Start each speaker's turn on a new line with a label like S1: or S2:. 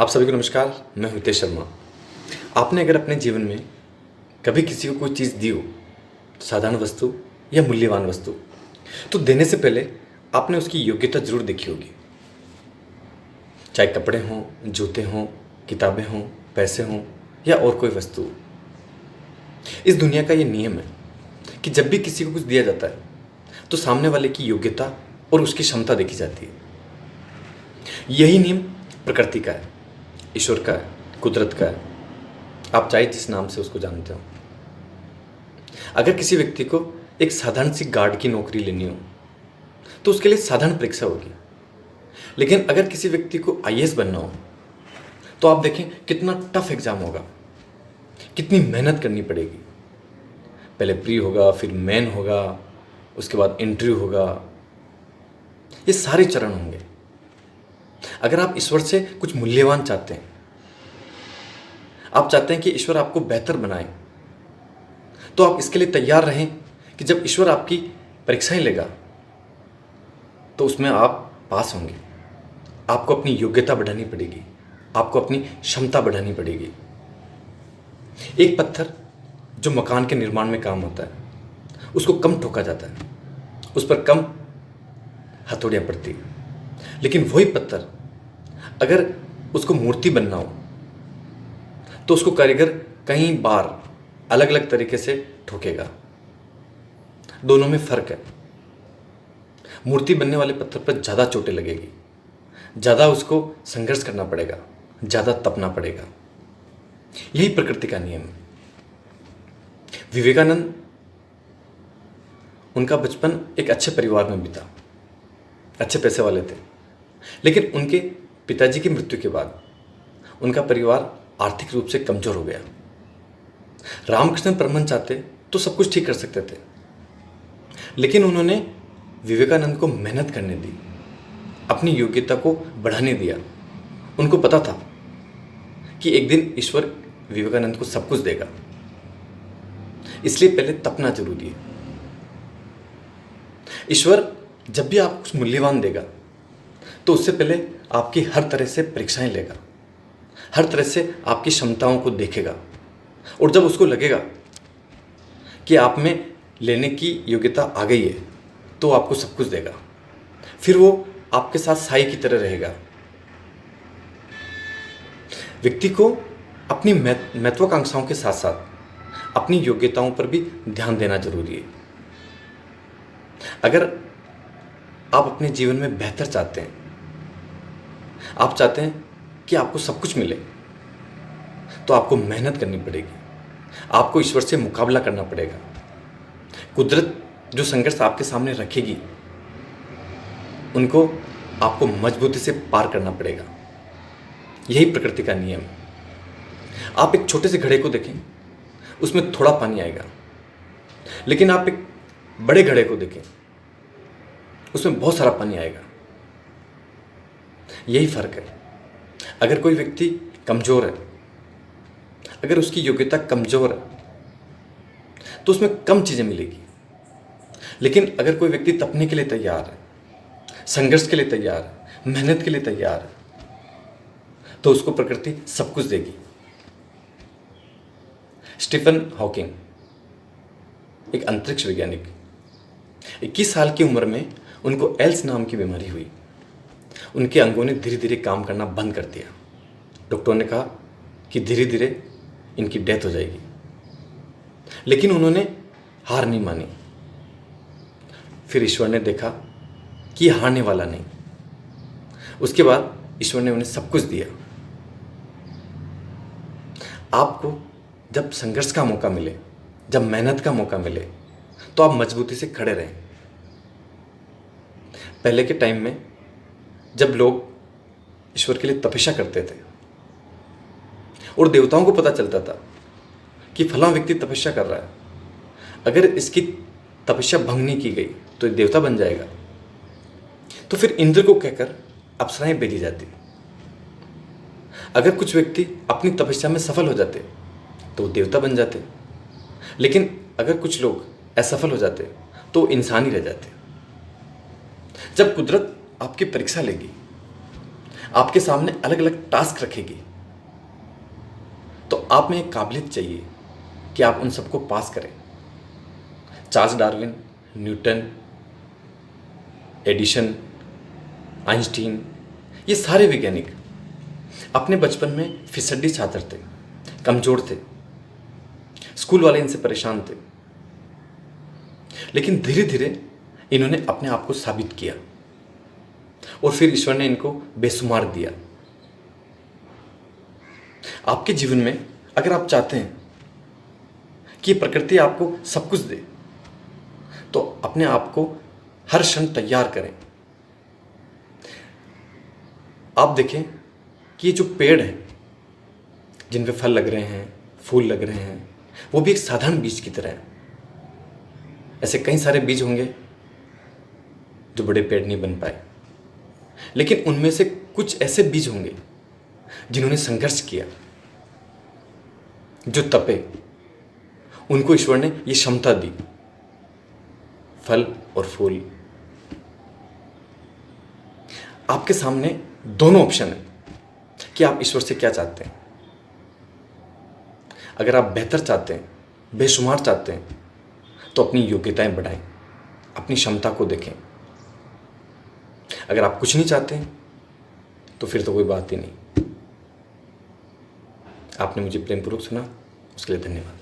S1: आप सभी को नमस्कार। मैं हितेश शर्मा। आपने अगर अपने जीवन में कभी किसी को कोई चीज़ दी हो, साधारण वस्तु या मूल्यवान वस्तु, तो देने से पहले आपने उसकी योग्यता जरूर देखी होगी। चाहे कपड़े हों, जूते हों, किताबें हों, पैसे हों या और कोई वस्तु। इस दुनिया का ये नियम है कि जब भी किसी को कुछ दिया जाता है तो सामने वाले की योग्यता और उसकी क्षमता देखी जाती है। यही नियम प्रकृति का है, ईश्वर का है, कुदरत का है। आप चाहे जिस नाम से उसको जानते हो। अगर किसी व्यक्ति को एक साधारण सी गार्ड की नौकरी लेनी हो तो उसके लिए साधारण परीक्षा होगी। लेकिन अगर किसी व्यक्ति को आईएएस बनना हो तो आप देखें कितना टफ एग्जाम होगा, कितनी मेहनत करनी पड़ेगी। पहले प्री होगा, फिर मेन होगा, उसके बाद इंटरव्यू होगा। ये सारे चरण होंगे। अगर आप ईश्वर से कुछ मूल्यवान चाहते हैं, आप चाहते हैं कि ईश्वर आपको बेहतर बनाए, तो आप इसके लिए तैयार रहें कि जब ईश्वर आपकी परीक्षाएं लेगा तो उसमें आप पास होंगे। आपको अपनी योग्यता बढ़ानी पड़ेगी, आपको अपनी क्षमता बढ़ानी पड़ेगी। एक पत्थर जो मकान के निर्माण में काम होता है, उसको कम ठोका जाता है, उस पर कम हथौड़ियाँ पड़ती है। लेकिन वही पत्थर अगर उसको मूर्ति बनना हो तो उसको कारीगर कई बार अलग अलग तरीके से ठोकेगा। दोनों में फर्क है। मूर्ति बनने वाले पत्थर पर ज़्यादा चोटें लगेगी, ज़्यादा उसको संघर्ष करना पड़ेगा, ज़्यादा तपना पड़ेगा। यही प्रकृति का नियम है। विवेकानंद, उनका बचपन एक अच्छे परिवार में बीता, अच्छे पैसे वाले थे। लेकिन उनके पिताजी की मृत्यु के बाद उनका परिवार आर्थिक रूप से कमजोर हो गया। रामकृष्ण परमहंस चाहते तो सब कुछ ठीक कर सकते थे, लेकिन उन्होंने विवेकानंद को मेहनत करने दी, अपनी योग्यता को बढ़ाने दिया। उनको पता था कि एक दिन ईश्वर विवेकानंद को सब कुछ देगा, इसलिए पहले तपना जरूरी है। ईश्वर जब भी आपको कुछ मूल्यवान देगा तो उससे पहले आपकी हर तरह से परीक्षाएं लेगा, हर तरह से आपकी क्षमताओं को देखेगा। और जब उसको लगेगा कि आप में लेने की योग्यता आ गई है तो आपको सब कुछ देगा। फिर वो आपके साथ साई की तरह रहेगा। व्यक्ति को अपनी महत्वाकांक्षाओं के साथ साथ अपनी योग्यताओं पर भी ध्यान देना जरूरी है। अगर आप अपने जीवन में बेहतर चाहते हैं, आप चाहते हैं कि आपको सब कुछ मिले, तो आपको मेहनत करनी पड़ेगी, आपको ईश्वर से मुकाबला करना पड़ेगा। कुदरत जो संघर्ष आपके सामने रखेगी उनको आपको मजबूती से पार करना पड़ेगा। यही प्रकृति का नियम है। आप एक छोटे से घड़े को देखें, उसमें थोड़ा पानी आएगा। लेकिन आप एक बड़े घड़े को देखें, उसमें बहुत सारा पानी आएगा। यही फर्क है। अगर कोई व्यक्ति कमजोर है, अगर उसकी योग्यता कमजोर है, तो उसमें कम चीजें मिलेगी। लेकिन अगर कोई व्यक्ति तपने के लिए तैयार है, संघर्ष के लिए तैयार है, मेहनत के लिए तैयार है, तो उसको प्रकृति सब कुछ देगी। स्टीफन हॉकिंग, एक अंतरिक्ष वैज्ञानिक, 21 साल की उम्र में उनको एल्स नाम की बीमारी हुई। उनके अंगों ने धीरे धीरे काम करना बंद कर दिया। डॉक्टरों ने कहा कि धीरे धीरे इनकी डेथ हो जाएगी। लेकिन उन्होंने हार नहीं मानी। फिर ईश्वर ने देखा कि ये हारने वाला नहीं। उसके बाद ईश्वर ने उन्हें सब कुछ दिया। आपको जब संघर्ष का मौका मिले, जब मेहनत का मौका मिले, तो आप मजबूती से खड़े रहें। पहले के टाइम में जब लोग ईश्वर के लिए तपस्या करते थे और देवताओं को पता चलता था कि फलां व्यक्ति तपस्या कर रहा है, अगर इसकी तपस्या भंग नहीं की गई तो ये देवता बन जाएगा, तो फिर इंद्र को कहकर अप्सराएं भेजी जाती। अगर कुछ व्यक्ति अपनी तपस्या में सफल हो जाते तो वो देवता बन जाते। लेकिन अगर कुछ लोग असफल हो जाते तो वो इंसान ही रह जाते। जब कुदरत आपकी परीक्षा लेगी, आपके सामने अलग अलग टास्क रखेगी, तो आप में एक काबिलियत चाहिए कि आप उन सबको पास करें। Charles Darwin, Newton, Edison, Einstein, ये सारे वैज्ञानिक अपने बचपन में फिसड्डी छात्र थे, कमजोर थे, स्कूल वाले इनसे परेशान थे। लेकिन धीरे धीरे इन्होंने अपने आप को साबित किया और फिर ईश्वर ने इनको बेशुमार दिया। आपके जीवन में अगर आप चाहते हैं कि प्रकृति आपको सब कुछ दे, तो अपने आप को हर क्षण तैयार करें। आप देखें कि ये जो पेड़ हैं जिन पे फल लग रहे हैं, फूल लग रहे हैं, वो भी एक साधारण बीज की तरह है। ऐसे कई सारे बीज होंगे जो बड़े पेड़ नहीं बन पाए, लेकिन उनमें से कुछ ऐसे बीज होंगे जिन्होंने संघर्ष किया, जो तपे, उनको ईश्वर ने ये क्षमता दी, फल और फूल। आपके सामने दोनों ऑप्शन है कि आप ईश्वर से क्या चाहते हैं। अगर आप बेहतर चाहते हैं, बेशुमार चाहते हैं, तो अपनी योग्यताएं बढ़ाएं, अपनी क्षमता को देखें। अगर आप कुछ नहीं चाहते हैं, तो फिर तो कोई बात ही नहीं। आपने मुझे प्रेमपूर्वक सुना, उसके लिए धन्यवाद।